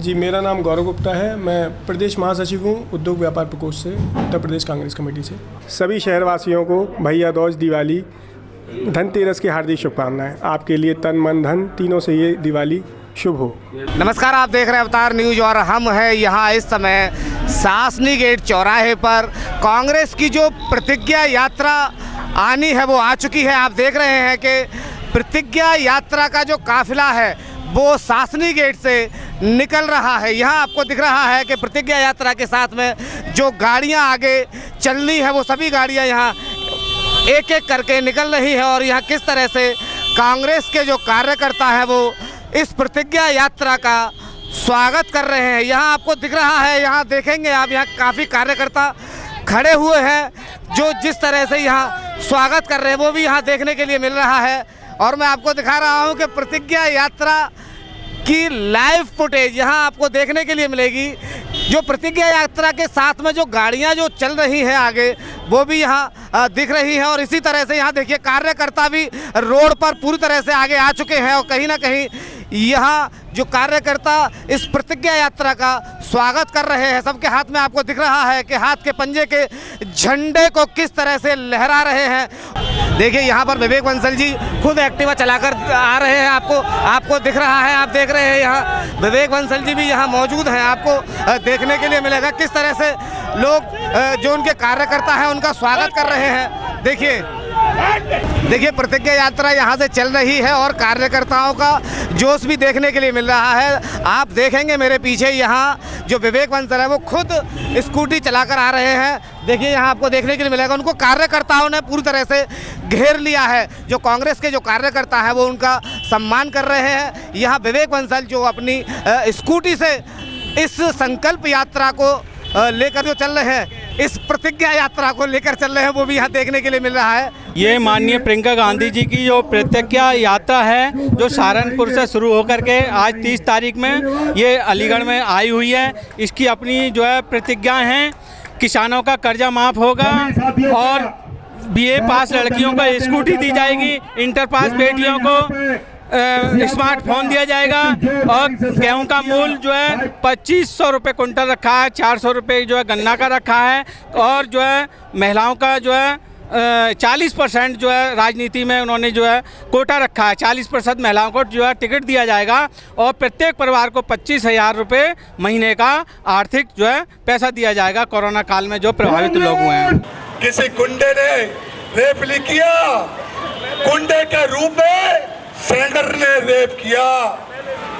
जी, मेरा नाम गौरव गुप्ता है। मैं प्रदेश महासचिव हूँ उद्योग व्यापार प्रकोष्ठ से, उत्तर प्रदेश कांग्रेस कमेटी से। सभी शहरवासियों को भैया दूज, दिवाली, धनतेरस की हार्दिक शुभकामनाएं। आपके लिए तन मन धन तीनों से ये दिवाली शुभ हो। नमस्कार, आप देख रहे हैं अवतार न्यूज और हम हैं यहाँ इस समय सासनी गेट चौराहे पर। कांग्रेस की जो प्रतिज्ञा यात्रा आनी है वो आ चुकी है। आप देख रहे हैं कि प्रतिज्ञा यात्रा का जो काफिला है वो सासनी गेट से निकल रहा है। यहाँ आपको दिख रहा है कि प्रतिज्ञा यात्रा के साथ में जो गाड़ियाँ आगे चलनी है वो सभी गाड़ियाँ यहाँ एक एक करके निकल रही है और यहाँ किस तरह से कांग्रेस के जो कार्यकर्ता है वो इस प्रतिज्ञा यात्रा का स्वागत कर रहे हैं। यहाँ आपको दिख रहा है, यहाँ देखेंगे आप, यहाँ काफ़ी कार्यकर्ता खड़े हुए हैं जो जिस तरह से यहाँ स्वागत कर रहे हैं वो भी यहाँ देखने के लिए मिल रहा है। और मैं आपको दिखा रहा हूँ कि प्रतिज्ञा यात्रा की लाइव फुटेज यहाँ आपको देखने के लिए मिलेगी। जो प्रतिज्ञा यात्रा के साथ में जो गाड़ियाँ जो चल रही हैं आगे वो भी यहाँ दिख रही हैं। और इसी तरह से यहाँ देखिए कार्यकर्ता भी रोड पर पूरी तरह से आगे आ चुके हैं और कहीं ना कहीं यहाँ जो कार्यकर्ता इस प्रतिज्ञा यात्रा का स्वागत कर रहे हैं। सबके हाथ में आपको दिख रहा है कि हाथ के पंजे के झंडे को किस तरह से लहरा रहे हैं। देखिए यहाँ पर विवेक बंसल जी खुद एक्टिवा चलाकर आ रहे हैं, आपको दिख रहा है। आप देख रहे हैं यहाँ विवेक बंसल जी भी यहाँ मौजूद हैं। आपको देखने के लिए मिलेगा किस तरह से लोग जो उनके कार्यकर्ता हैं उनका स्वागत कर रहे हैं। देखिए प्रतिज्ञा यात्रा यहाँ से चल रही है और कार्यकर्ताओं का जोश भी देखने के लिए मिल रहा है। आप देखेंगे मेरे पीछे यहाँ जो विवेक बंसल है वो खुद स्कूटी चलाकर आ रहे हैं। देखिए यहाँ आपको देखने के लिए मिलेगा उनको कार्यकर्ताओं ने पूरी तरह से घेर लिया है। जो कांग्रेस के जो कार्यकर्ता है वो उनका सम्मान कर रहे हैं। यहाँ विवेक बंसल जो अपनी स्कूटी से इस संकल्प यात्रा को लेकर जो चल रहे हैं, इस प्रतिज्ञा यात्रा को लेकर चल रहे हैं, वो भी यहाँ देखने के लिए मिल रहा है। ये माननीय प्रियंका गांधी जी की जो प्रतिज्ञा यात्रा है जो सहारनपुर से शुरू होकर के आज 30 तारीख में ये अलीगढ़ में आई हुई है। इसकी अपनी जो है प्रतिज्ञा हैं, किसानों का कर्जा माफ़ होगा और BA पास लड़कियों को स्कूटी दी जाएगी, इंटर पास बेटियों को स्मार्टफोन दिया जाएगा और गेहूं का मूल्य जो है 2500 रुपये कुंटल रखा है, 400 रुपये जो है गन्ना का रखा है और जो है महिलाओं का जो है 40% जो है राजनीति में उन्होंने जो है कोटा रखा है। 40% महिलाओं को जो है टिकट दिया जाएगा और प्रत्येक परिवार को 25,000 रुपये महीने का आर्थिक जो है पैसा दिया जाएगा कोरोना काल में जो प्रभावित लोग हुए हैं। किसी गुंडे ने रेप किया, गुंडे के रूप में सेंगर ने रेप किया,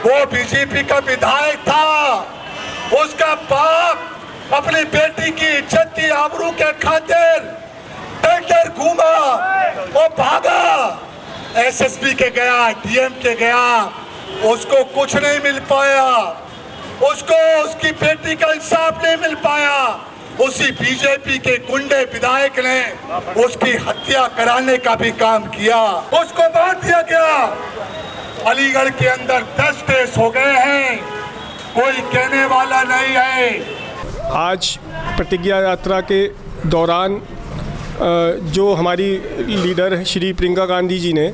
वो बीजेपी का विधायक था, उसका बाप अपनी बेटी की इज्जत की आबरू के खातिर टेंडर घूमा, वो भागा, SSB के गया, DM के गया, उसको कुछ नहीं मिल पाया, उसको उसकी बेटी का इंसाफ नहीं मिल पाया। उसी बीजेपी के गुंडे विधायक ने उसकी हत्या कराने का भी काम किया, उसको बांध दिया गया। अलीगढ़ के अंदर 10 केस हो गए हैं, कोई कहने वाला नहीं है। आज प्रतिज्ञा यात्रा के दौरान जो हमारी लीडर श्री प्रियंका गांधी जी ने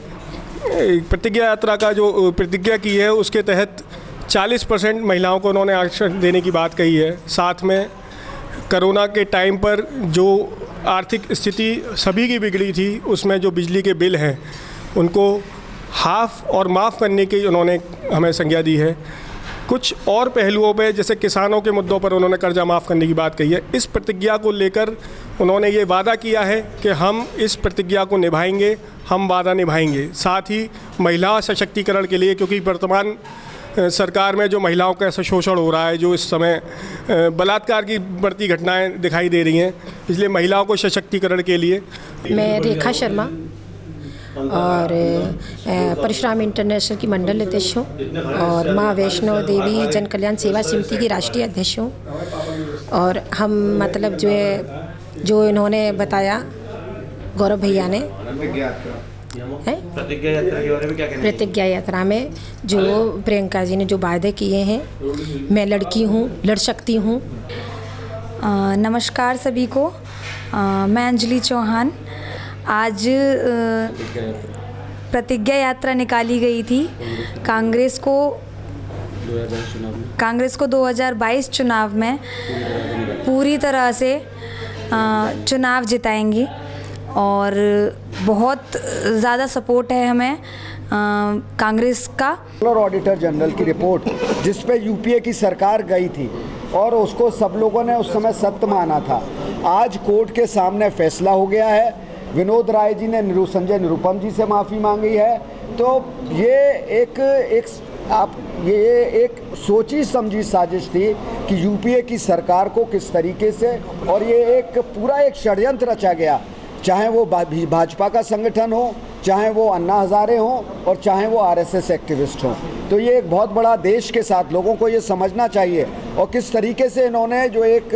प्रतिज्ञा यात्रा का जो प्रतिज्ञा की है उसके तहत 40% महिलाओं को उन्होंने आरक्षण देने की बात कही है। साथ में कोरोना के टाइम पर जो आर्थिक स्थिति सभी की बिगड़ी थी उसमें जो बिजली के बिल हैं उनको हाफ़ और माफ़ करने की उन्होंने हमें संज्ञा दी है। कुछ और पहलुओं पे जैसे किसानों के मुद्दों पर उन्होंने कर्जा माफ़ करने की बात कही है। इस प्रतिज्ञा को लेकर उन्होंने ये वादा किया है कि हम इस प्रतिज्ञा को निभाएंगे, हम वादा निभाएंगे। साथ ही महिला सशक्तिकरण के लिए, क्योंकि वर्तमान सरकार में जो महिलाओं का ऐसा शोषण हो रहा है, जो इस समय बलात्कार की बढ़ती घटनाएं दिखाई दे रही हैं, इसलिए महिलाओं को सशक्तिकरण के लिए मैं रेखा शर्मा और परशुराम इंटरनेशनल की मंडल अध्यक्ष हूँ और माँ वैष्णो देवी जन कल्याण सेवा समिति की राष्ट्रीय अध्यक्ष हूँ। और हम मतलब जो है जो इन्होंने बताया गौरव भैया ने प्रतिज्ञा यात्रा में जो प्रियंका जी ने जो वायदे किए हैं, मैं लड़की हूँ, लड़ सकती हूँ। नमस्कार सभी को, मैं अंजलि चौहान। आज प्रतिज्ञा यात्रा निकाली गई थी। कांग्रेस को कांग्रेस को 2022 चुनाव में पूरी तरह से चुनाव जिताएंगी और बहुत ज़्यादा सपोर्ट है हमें कांग्रेस का। ऑडिटर जनरल की रिपोर्ट जिस पे यूपीए की सरकार गई थी और उसको सब लोगों ने उस समय सत्य माना था, आज कोर्ट के सामने फैसला हो गया है। विनोद राय जी ने संजय निरुपम जी से माफ़ी मांगी है। तो ये एक सोची समझी साजिश थी कि यूपीए की सरकार को किस तरीके से, और ये एक पूरा एक षड्यंत्र रचा गया, चाहे वो भाजपा का संगठन हो, चाहे वो अन्ना हज़ारे हों और चाहे वो आरएसएस एक्टिविस्ट हों। तो ये एक बहुत बड़ा देश के साथ लोगों को ये समझना चाहिए। और किस तरीके से इन्होंने जो एक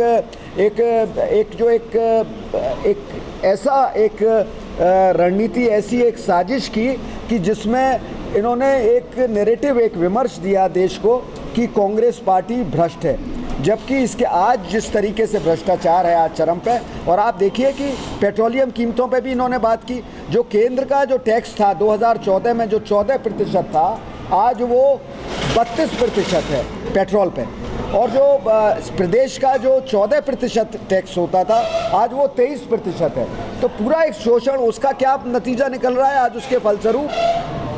रणनीति, ऐसी एक साजिश की कि जिसमें इन्होंने एक नैरेटिव, एक विमर्श दिया देश को कि कांग्रेस पार्टी भ्रष्ट है, जबकि इसके आज जिस तरीके से भ्रष्टाचार है आज चरम पे। और आप देखिए कि पेट्रोलियम कीमतों पे भी इन्होंने बात की। जो केंद्र का जो टैक्स था 2014 में जो 14% था, आज वो 32% है पेट्रोल पे। और जो प्रदेश का जो 14% टैक्स होता था, आज वो 23% है। तो पूरा एक शोषण, उसका क्या नतीजा निकल रहा है? आज उसके फलस्वरूप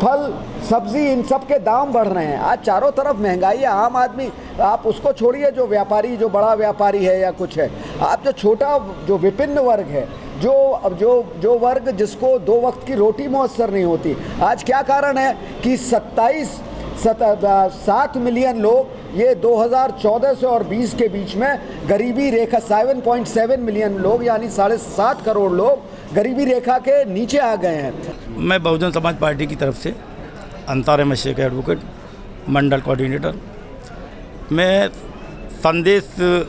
फल सब्जी इन सब के दाम बढ़ रहे हैं। आज चारों तरफ महंगाई है। आम आदमी, आप उसको छोड़िए जो व्यापारी, जो बड़ा व्यापारी है या कुछ है, आप जो छोटा, जो विभिन्न वर्ग है, जो वर्ग जिसको 2 वक्त की रोटी मुयस्सर नहीं होती, आज क्या कारण है कि 7 मिलियन लोग ये 2014 से और 20 के बीच में गरीबी रेखा, 7.7 मिलियन लोग यानी 7.5 करोड़ लोग गरीबी रेखा के नीचे आ गए हैं। मैं बहुजन समाज पार्टी की तरफ से अंसार अहमद शेख एडवोकेट, मंडल कोऑर्डिनेटर। मैं संदेश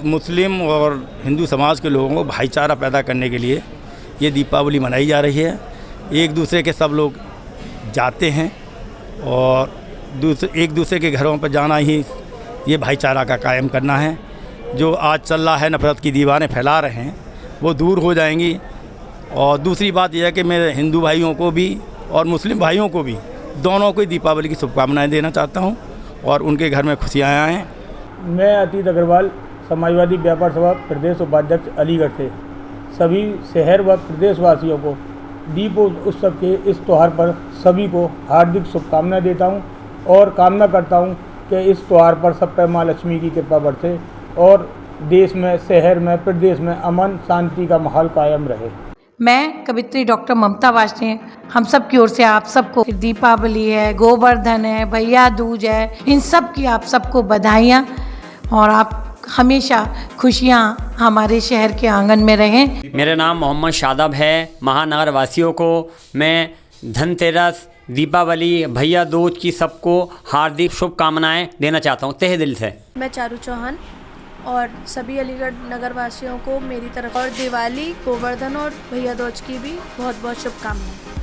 मुस्लिम और हिंदू समाज के लोगों को भाईचारा पैदा करने के लिए ये दीपावली मनाई जा रही है। एक दूसरे के सब लोग जाते हैं और एक दूसरे के घरों पर जाना ही ये भाईचारा का कायम करना है। जो आज चल रहा है, नफरत की दीवारें फैला रहे हैं, वो दूर हो जाएंगी। और दूसरी बात यह है कि मैं हिंदू भाइयों को भी और मुस्लिम भाइयों को भी, दोनों को दीपावली की शुभकामनाएं देना चाहता हूं और उनके घर में खुशियाँ आएँ। मैं अतीत अग्रवाल, समाजवादी व्यापार सभा प्रदेश उपाध्यक्ष अलीगढ़ से सभी शहर व प्रदेशवासियों को दीप उत्सव के इस त्यौहार पर सभी को हार्दिक शुभकामनाएं देता हूं और कामना करता हूं कि इस त्यौहार पर सब पर माँ लक्ष्मी की कृपा बरसे और देश में, शहर में, प्रदेश में अमन शांति का माहौल कायम रहे। मैं कवित्री डॉक्टर ममता वाजपेयी, हम सब की ओर से आप सबको दीपावली है, गोवर्धन है, भैया दूज है, इन सब की आप सबको बधाइयाँ और आप हमेशा खुशियाँ हमारे शहर के आंगन में रहें। मेरा नाम मोहम्मद शादाब है। महानगर वासियों को मैं धनतेरस, दीपावली, भैया दूज की सबको हार्दिक शुभकामनाएं देना चाहता हूं तहे दिल से। मैं चारू चौहान और सभी अलीगढ़ नगर वासियों को मेरी तरफ और दिवाली, गोवर्धन और भैया दूज की भी बहुत बहुत शुभकामनाएं।